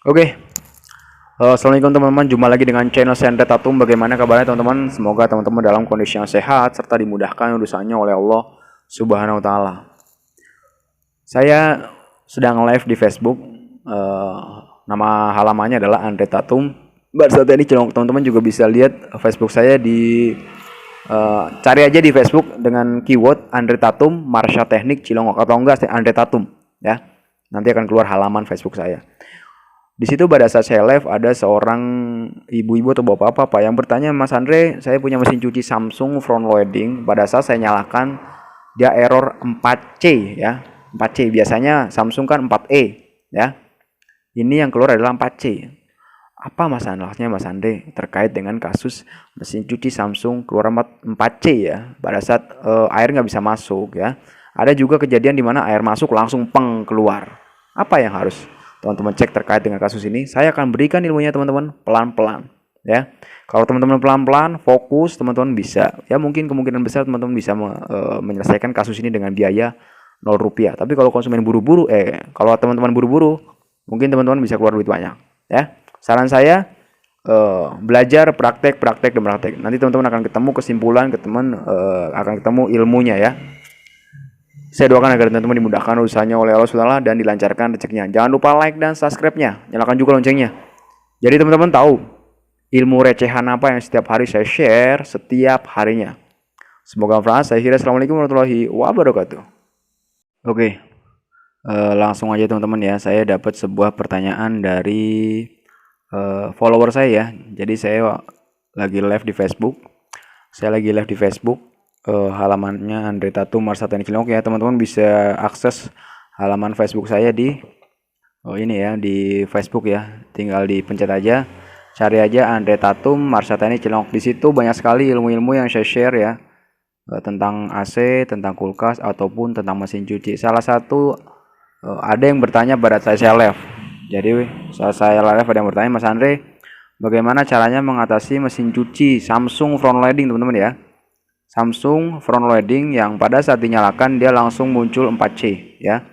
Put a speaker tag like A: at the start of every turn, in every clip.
A: Oke, Assalamualaikum teman-teman. Jumpa lagi dengan channel Sendre Tatum. Bagaimana kabarnya teman-teman? Semoga teman-teman dalam kondisi yang sehat serta dimudahkan urusannya oleh Allah Subhanahu Wa Taala. Saya sedang live di Facebook. Eh, Nama halamannya adalah Andre Tatum. Mbak saat ini teman-teman juga bisa lihat Facebook saya di cari aja di Facebook dengan keyword Andre Tatum, Marsha Teknik Cilongok atau enggak Andre Tatum ya. Nanti akan keluar halaman Facebook saya. Di situ pada saat saya live ada seorang ibu-ibu atau bapak-bapak yang bertanya, Mas Andre, saya punya mesin cuci Samsung front loading. Pada saat saya nyalakan dia error 4C ya. 4C biasanya Samsung kan 4E ya. Ini yang keluar adalah 4C. Apa masalahnya Mas Andre terkait dengan kasus mesin cuci Samsung keluar 4C ya. Pada saat air nggak bisa masuk ya. Ada juga kejadian di mana air masuk langsung peng keluar. Apa yang harus teman-teman cek terkait dengan kasus ini? Saya akan berikan ilmunya teman-teman pelan-pelan ya. Kalau teman-teman pelan-pelan fokus, teman-teman bisa ya, mungkin kemungkinan besar teman-teman bisa menyelesaikan kasus ini dengan biaya 0 rupiah. Tapi kalau konsumen buru-buru kalau teman-teman buru-buru, mungkin teman-teman bisa keluar duit banyak ya. Saran saya belajar praktek dan praktek. Nanti teman-teman akan ketemu kesimpulan, akan ketemu ilmunya ya. Saya doakan agar teman-teman dimudahkan urusannya oleh Allah SWT dan dilancarkan rezekinya. Jangan lupa like dan subscribe-nya. Nyalakan juga loncengnya. Jadi teman-teman tahu ilmu recehan apa yang setiap hari saya share setiap harinya. Semoga bermanfaat. Saya kira Assalamualaikum warahmatullahi wabarakatuh. Oke, langsung aja teman-teman ya. Saya dapat sebuah pertanyaan dari follower saya ya. Jadi saya lagi live di Facebook. Halamannya Andre Tatum Marsha Teknik Cilongok ya. Teman-teman bisa akses halaman Facebook saya di ini ya, di Facebook ya. Tinggal dipencet aja, cari aja Andre Tatum Marsha Teknik Cilongok. Di situ banyak sekali ilmu-ilmu yang saya share ya, tentang AC, tentang kulkas ataupun tentang mesin cuci. Salah satu ada yang bertanya pada saya live. Jadi saat saya live ada yang bertanya, Mas Andre, bagaimana caranya mengatasi mesin cuci Samsung front loading teman-teman ya. Samsung front loading yang pada saat dinyalakan dia langsung muncul 4C ya.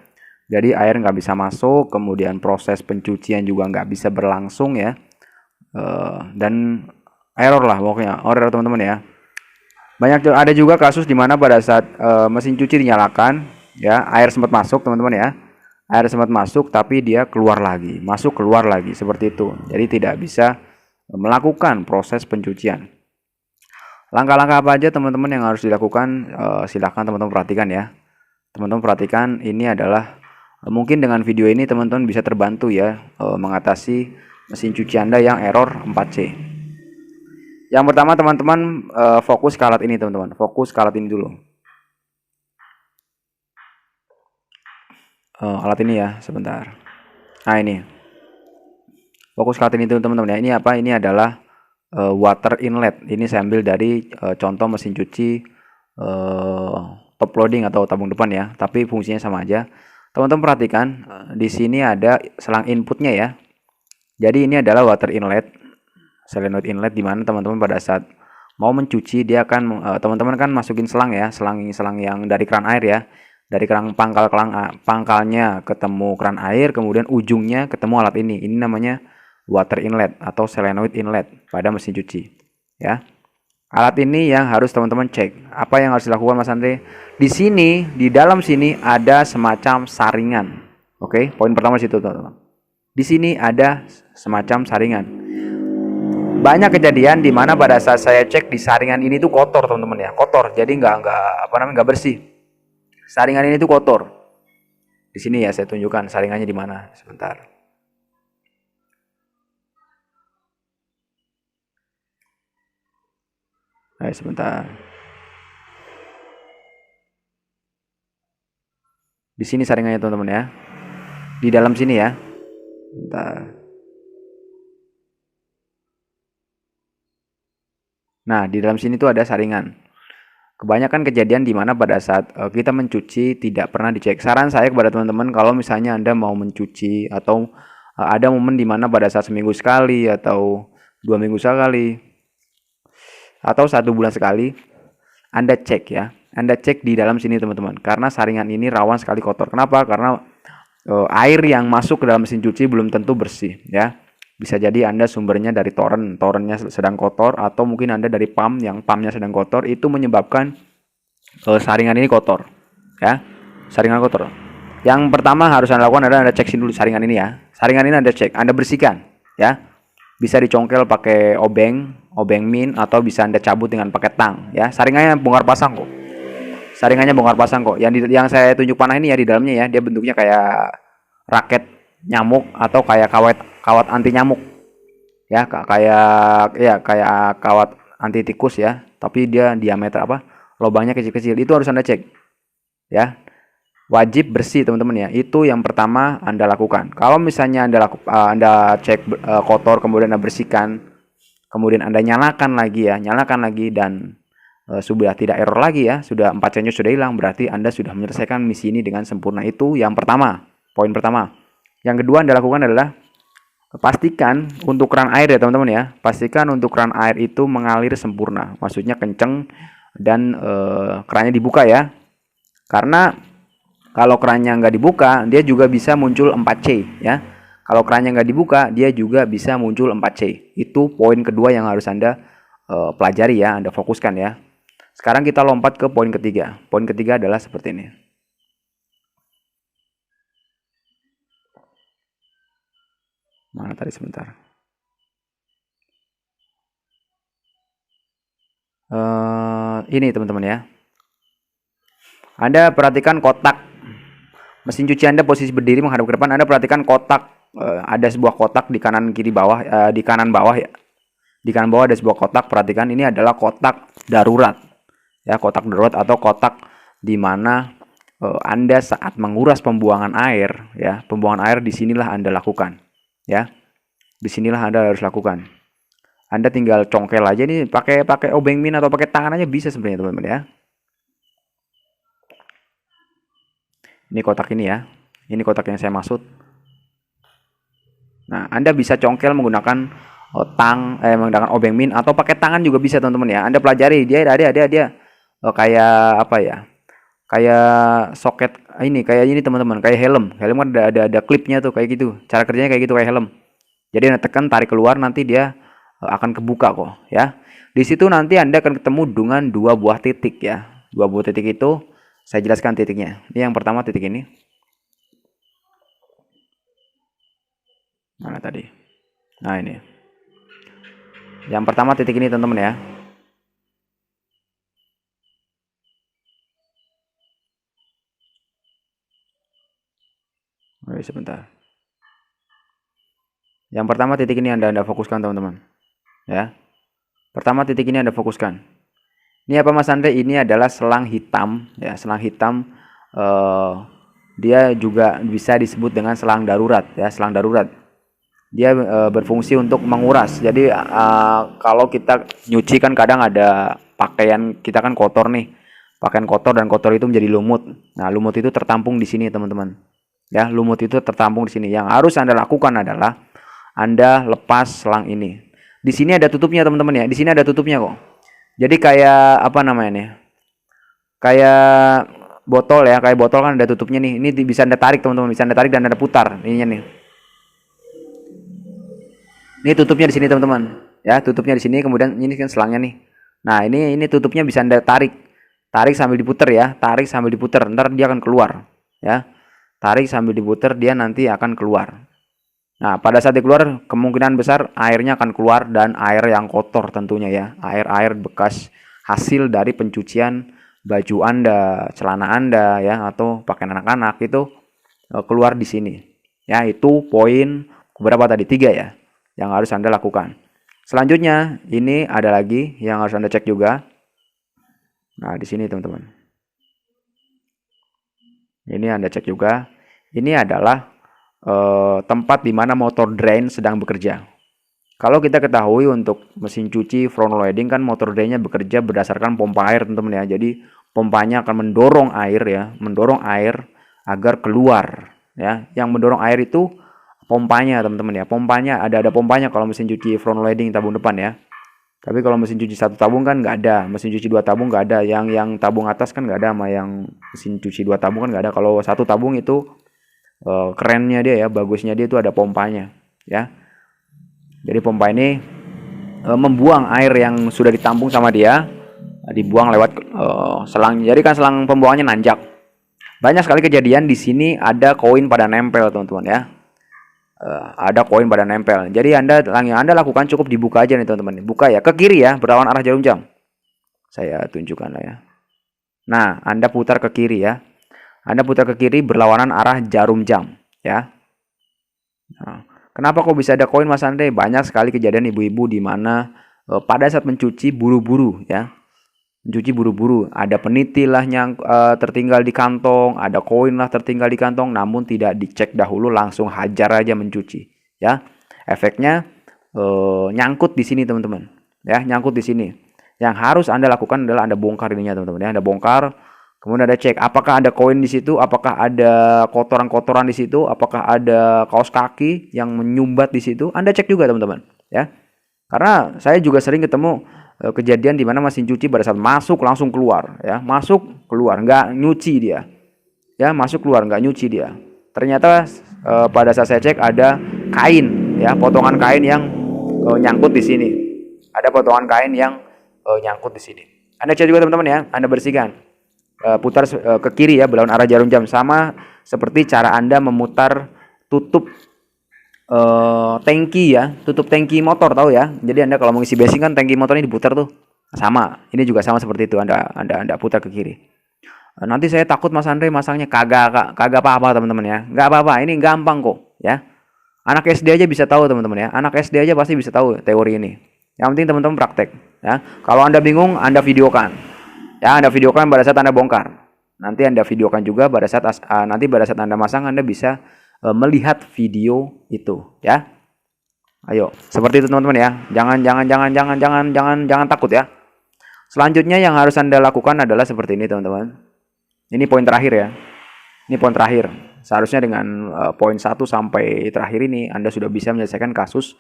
A: Jadi air nggak bisa masuk, kemudian proses pencucian juga nggak bisa berlangsung ya. Dan error lah pokoknya, error teman-teman ya. Ada juga kasus di mana pada saat mesin cuci dinyalakan ya, air sempat masuk teman-teman ya. Air sempat masuk tapi dia keluar lagi, masuk keluar lagi seperti itu. Jadi tidak bisa melakukan proses pencucian. Langkah-langkah apa aja teman-teman yang harus dilakukan? Silahkan teman-teman perhatikan ya. Teman-teman perhatikan, ini adalah mungkin dengan video ini teman-teman bisa terbantu ya mengatasi mesin cuci Anda yang error 4C. Yang pertama teman-teman fokus ke alat ini teman-teman. Fokus ke alat ini dulu. Alat ini ya, sebentar. Nah ini. Fokus ke alat ini teman-teman ya. Ini apa? Ini adalah water inlet. Ini saya ambil dari contoh mesin cuci top loading atau tabung depan ya, tapi fungsinya sama aja. Teman-teman perhatikan, di sini ada selang inputnya ya. Jadi ini adalah water inlet, solenoid inlet, di mana teman-teman pada saat mau mencuci dia akan teman-teman kan masukin selang ya, selang yang dari keran air ya, dari keran pangkalnya ketemu keran air, kemudian ujungnya ketemu alat ini. Ini namanya water inlet atau solenoid inlet pada mesin cuci ya. Alat ini yang harus teman-teman cek. Apa yang harus dilakukan Mas Andre? Di sini, di dalam sini ada semacam saringan. Oke, poin pertama situ teman-teman. Di sini ada semacam saringan. Banyak kejadian di mana pada saat saya cek di saringan ini tuh kotor teman-teman ya, kotor. Jadi nggak bersih. Saringan ini tuh kotor. Di sini ya saya tunjukkan saringannya di mana. Sebentar. Sebentar. Di sini saringannya teman-teman ya. Di dalam sini ya. Bentar. Nah, di dalam sini tuh ada saringan. Kebanyakan kejadian di mana pada saat kita mencuci tidak pernah dicek. Saran saya kepada teman-teman, kalau misalnya Anda mau mencuci atau ada momen di mana pada saat seminggu sekali atau 2 minggu sekali atau 1 bulan sekali, Anda cek ya. Anda cek di dalam sini teman-teman, karena saringan ini rawan sekali kotor. Kenapa? Karena air yang masuk ke dalam mesin cuci belum tentu bersih ya. Bisa jadi Anda sumbernya dari torennya sedang kotor, atau mungkin Anda dari pump yang pumpnya sedang kotor, itu menyebabkan saringan ini kotor ya. Saringan kotor. Yang pertama harus Anda lakukan adalah Anda cek dulu saringan ini ya. Saringan ini Anda cek, Anda bersihkan ya. Bisa dicongkel pakai obeng min, atau bisa Anda cabut dengan pakai tang ya. Saringannya bongkar pasang kok. Saringannya bongkar pasang kok. Yang saya tunjuk panah ini ya, di dalamnya ya, dia bentuknya kayak raket nyamuk atau kayak kawat anti nyamuk. Ya, kayak kawat anti tikus ya, tapi dia diameter lubangnya kecil-kecil. Itu harus Anda cek. Ya. Wajib bersih teman-teman ya. Itu yang pertama Anda lakukan. Kalau misalnya Anda cek kotor, kemudian Anda bersihkan, kemudian Anda nyalakan lagi dan sudah tidak error lagi ya, sudah 4 change sudah hilang, berarti Anda sudah menyelesaikan misi ini dengan sempurna. Itu yang pertama, poin pertama. Yang kedua Anda lakukan adalah pastikan untuk keran air ya teman-teman ya. Pastikan untuk keran air itu mengalir sempurna, maksudnya kenceng, dan kerannya dibuka ya. Karena kalau kerannya nggak dibuka, dia juga bisa muncul 4C ya. Kalau kerannya nggak dibuka, dia juga bisa muncul 4C. Itu poin kedua yang harus Anda pelajari ya, Anda fokuskan ya. Sekarang kita lompat ke poin ketiga. Poin ketiga adalah seperti ini. Mana tadi sebentar. Ini teman-teman ya. Anda perhatikan kotak mesin cuci Anda posisi berdiri menghadap ke depan. Anda perhatikan kotak, ada sebuah kotak di kanan kiri bawah, di kanan bawah ya. Di kanan bawah ada sebuah kotak. Perhatikan, ini adalah kotak darurat. Ya, kotak darurat atau kotak di mana Anda saat menguras pembuangan air ya. Pembuangan air disinilah Anda lakukan. Ya. Disinilah Anda harus lakukan. Anda tinggal congkel aja nih, pakai obeng min atau pakai tangan aja bisa sebenarnya teman-teman ya. Ini kotak ini ya. Ini kotak yang saya maksud. Nah, Anda bisa congkel menggunakan menggunakan obeng min, atau pakai tangan juga bisa teman-teman ya. Anda pelajari, dia kayak apa ya? Kayak soket kayak ini teman-teman, kayak helm. Helm kan ada klipnya tuh kayak gitu. Cara kerjanya kayak gitu, kayak helm. Jadi Anda tekan, tarik keluar, nanti dia akan kebuka kok ya. Di situ nanti Anda akan ketemu dengan 2 buah titik ya. 2 buah titik itu saya jelaskan titiknya. Ini yang pertama titik ini. Mana tadi? Nah, ini. Yang pertama titik ini teman-teman ya. Oke, sebentar. Yang pertama titik ini Anda fokuskan teman-teman. Ya. Pertama titik ini Anda fokuskan. Ini apa Mas Andre? Ini adalah selang hitam ya, selang hitam. Dia juga bisa disebut dengan selang darurat ya, selang darurat. Dia berfungsi untuk menguras. Jadi kalau kita nyuci kan kadang ada pakaian kita kan kotor nih. Pakaian kotor, dan kotor itu menjadi lumut. Nah, lumut itu tertampung di sini teman-teman. Ya, lumut itu tertampung di sini. Yang harus Anda lakukan adalah Anda lepas selang ini. Di sini ada tutupnya teman-teman ya. Di sini ada tutupnya kok. Jadi kayak apa namanya nih? Kayak botol ya, kayak botol kan ada tutupnya nih. Ini bisa Anda tarik teman-teman, bisa Anda tarik dan Anda putar ininya nih. Ini tutupnya di sini teman-teman. Ya, tutupnya di sini, kemudian ini kan selangnya nih. Nah, ini tutupnya bisa Anda tarik. Tarik sambil diputer ya, tarik sambil diputer. Ntar dia akan keluar, ya. Tarik sambil diputer, dia nanti akan keluar. Nah, pada saat dikeluar, kemungkinan besar airnya akan keluar, dan air yang kotor tentunya ya. Air bekas hasil dari pencucian baju Anda, celana Anda ya, atau pakaian anak-anak itu keluar di sini. Ya, itu poin berapa tadi? 3 ya, yang harus Anda lakukan. Selanjutnya, ini ada lagi yang harus Anda cek juga. Nah, di sini teman-teman. Ini Anda cek juga. Ini adalah tempat di mana motor drain sedang bekerja. Kalau kita ketahui untuk mesin cuci front loading kan motor drainnya bekerja berdasarkan pompa air teman-teman ya. Jadi pompanya akan mendorong air ya, mendorong air agar keluar ya. Yang mendorong air itu pompanya teman-teman ya. Pompanya ada pompanya kalau mesin cuci front loading tabung depan ya. Tapi kalau mesin cuci 1 tabung kan nggak ada, mesin cuci 2 tabung nggak ada. Yang tabung atas kan nggak ada, sama yang mesin cuci 2 tabung kan nggak ada. Kalau 1 tabung itu kerennya dia ya, bagusnya dia itu ada pompanya ya. Jadi pompa ini membuang air yang sudah ditampung sama dia, dibuang lewat selang. Jadi kan selang pembuangannya nanjak. Banyak sekali kejadian di sini ada koin pada nempel teman-teman ya. Ada koin pada nempel. Jadi yang Anda lakukan cukup dibuka aja nih teman-teman. Buka ya, ke kiri ya, berlawan arah jarum jam. Saya tunjukkan lah ya. Nah, Anda putar ke kiri ya. Anda putar ke kiri berlawanan arah jarum jam ya. Nah, kenapa kok bisa ada koin Mas Andre? Banyak sekali kejadian ibu-ibu di mana pada saat mencuci buru-buru ya. Mencuci buru-buru, ada peniti lah yang tertinggal di kantong, ada koin lah tertinggal di kantong, namun tidak dicek dahulu, langsung hajar aja mencuci ya. Efeknya nyangkut di sini teman-teman ya, nyangkut di sini. Yang harus Anda lakukan adalah Anda bongkar ininya teman-teman ya. Anda bongkar, kemudian Anda cek apakah ada koin di situ, apakah ada kotoran-kotoran di situ, apakah ada kaos kaki yang menyumbat di situ. Anda cek juga teman-teman ya. Karena saya juga sering ketemu kejadian di mana mesin cuci pada saat masuk langsung keluar ya, masuk keluar nggak nyuci dia ya, masuk keluar nggak nyuci dia. Ternyata pada saat saya cek ada kain ya, potongan kain yang nyangkut di sini, ada potongan kain yang nyangkut di sini. Anda cek juga teman-teman ya, Anda bersihkan, putar ke kiri ya, berlawan arah jarum jam, sama seperti cara Anda memutar tutup tangki ya, tutup tangki motor tahu ya. Jadi Anda kalau mengisi bensin kan tangki motornya diputar tuh. Sama, ini juga sama seperti itu. Anda putar ke kiri. Nanti saya takut Mas Andre masangnya kagak apa-apa teman-teman ya. Enggak apa-apa, ini gampang kok ya. Anak SD aja bisa tahu teman-teman ya. Anak SD aja pasti bisa tahu teori ini. Yang penting teman-teman praktek ya. Kalau Anda bingung, Anda videokan. Ya, Anda videokan pada saat Anda bongkar. Nanti Anda videokan juga pada saat Anda masang, Anda bisa melihat video itu ya. Ayo, seperti itu teman-teman ya. Jangan takut ya. Selanjutnya yang harus Anda lakukan adalah seperti ini teman-teman. Ini poin terakhir ya. Ini poin terakhir. Seharusnya dengan poin 1 sampai terakhir ini Anda sudah bisa menyelesaikan kasus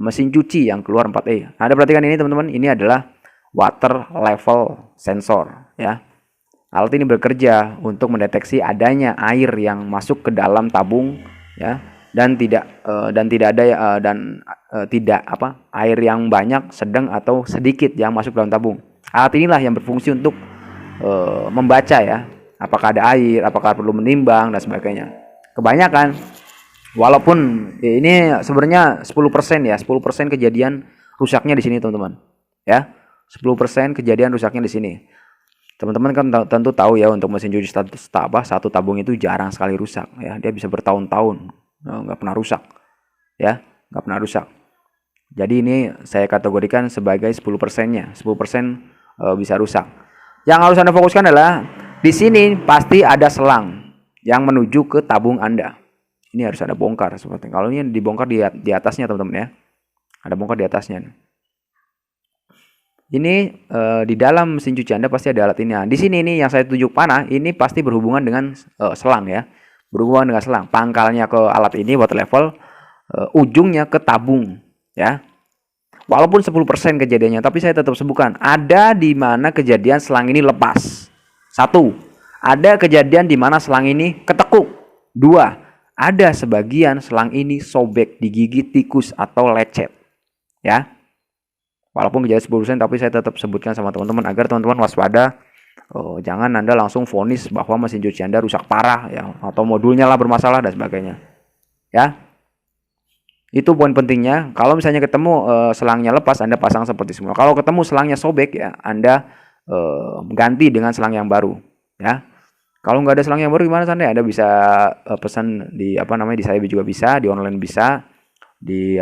A: mesin cuci yang keluar 4E. Anda perhatikan ini teman-teman, ini adalah water level sensor ya. Alat ini bekerja untuk mendeteksi adanya air yang masuk ke dalam tabung ya, dan tidak air yang banyak, sedang atau sedikit yang masuk dalam tabung. Alat inilah yang berfungsi untuk membaca ya, apakah ada air, apakah perlu menimbang dan sebagainya. Kebanyakan, walaupun ini sebenarnya 10% ya, 10% kejadian rusaknya di sini teman-teman ya. 10% kejadian rusaknya di sini. Teman-teman kan tentu tahu ya, untuk mesin cuci satu tabung itu jarang sekali rusak ya. Dia bisa bertahun-tahun nggak pernah rusak ya, nggak pernah rusak. Jadi ini saya kategorikan sebagai 10%-nya. 10% bisa rusak. Yang harus Anda fokuskan adalah di sini pasti ada selang yang menuju ke tabung Anda. Ini harus Anda bongkar seperti. Kalau ini dibongkar di atasnya teman-teman ya. Ada bongkar di atasnya. Ini di dalam mesin cuci Anda pasti ada alat ini. Nah, di sini nih yang saya tunjuk panah ini pasti berhubungan dengan selang ya. Berhubungan dengan selang. Pangkalnya ke alat ini water level, ujungnya ke tabung ya. Walaupun 10% kejadiannya, tapi saya tetap sebutkan. Ada di mana kejadian selang ini lepas. 1. Ada kejadian di mana selang ini ketekuk. 2. Ada sebagian selang ini sobek, digigit tikus atau lecet. Ya. Walaupun kejadian 10%, tapi saya tetap sebutkan sama teman-teman agar teman-teman waspada. Jangan Anda langsung vonis bahwa mesin cuci Anda rusak parah ya, atau modulnya lah bermasalah dan sebagainya. Ya. Itu poin pentingnya. Kalau misalnya ketemu selangnya lepas, Anda pasang seperti semula. Kalau ketemu selangnya sobek ya, Anda ganti dengan selang yang baru ya. Kalau nggak ada selang yang baru gimana Anda? Anda bisa pesan di di saya juga bisa, di online bisa, di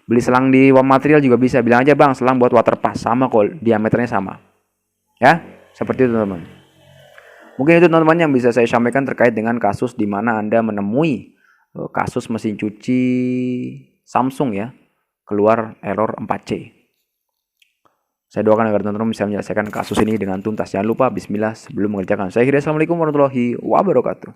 A: beli selang di One Material juga bisa. Bilang aja bang, selang buat water pass, sama kok, diameternya sama ya. Seperti itu teman-teman. Mungkin itu teman-teman yang bisa saya sampaikan terkait dengan kasus di mana Anda menemui kasus mesin cuci Samsung ya, keluar error 4C. Saya doakan agar teman-teman bisa menyelesaikan kasus ini dengan tuntas. Jangan lupa bismillah sebelum mengerjakan. Saya kira assalamualaikum warahmatullahi wabarakatuh.